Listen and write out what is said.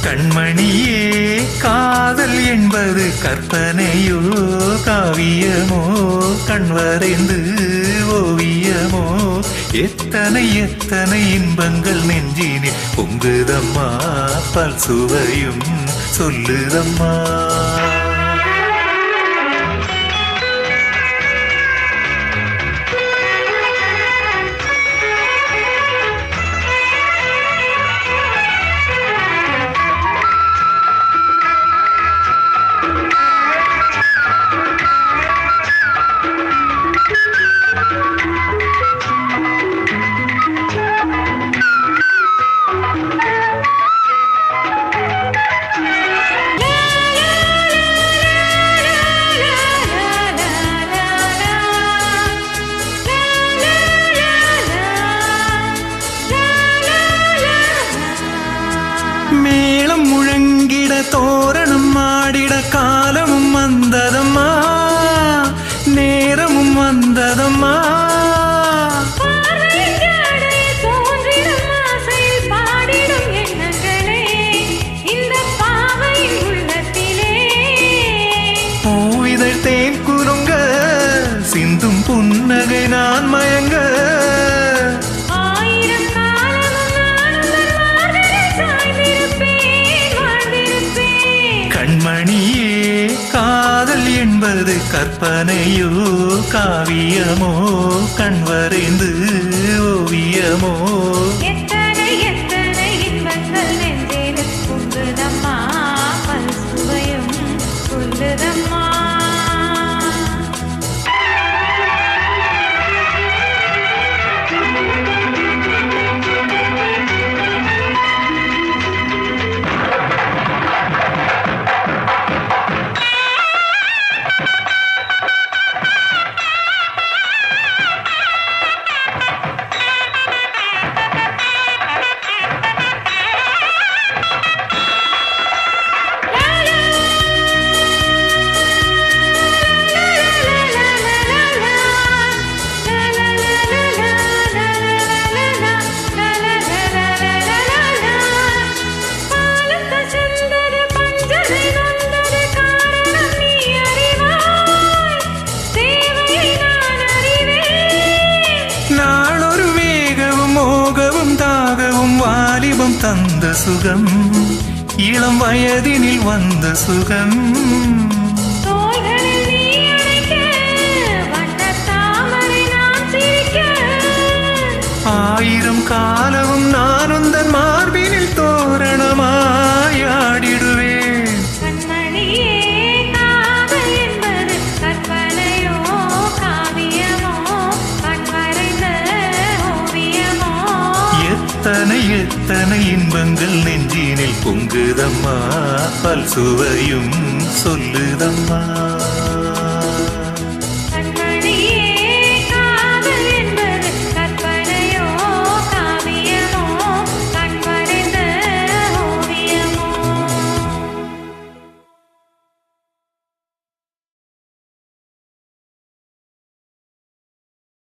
கண்மணியே காதல் என்பது கற்பனையோ காவியமோ கண்வரைந்து ஓவியமோ எத்தனை எத்தனை இன்பங்கள் நெஞ்சினில் பொங்குதம்மா பல் சுவையும் சொல்லுதம்மா மேளம் முழங்கிட தோரணம் ஆடிட காலமும் வந்ததம்மா நேரமும் வந்ததம்மா பூவிதழ் தேன் குறுங்க சிந்தும் புன்னகை நான் மயங்க கண்மணியே காதல் என்பது கற்பனையோ காவியமோ கண்வரைந்து ஓவியமோ எத்தனை எத்தனை இன்பங்கள் நெஞ்சில் பொங்குதம்மா பல் சுவையும் சொல்லுதம்மா வாலிபம் தந்த சுகம் இளம் வயதினில் வந்த சுகம் ஆயிரம் காலமும் நான் உந்தன் மார்பினில் தோரணமாயாடிடுவேன் எத்தனை எத்தனை இன்பங்கள் நெஞ்சினில் பொங்குதம்மா பல் சுவையும் சொல்லுதம்மா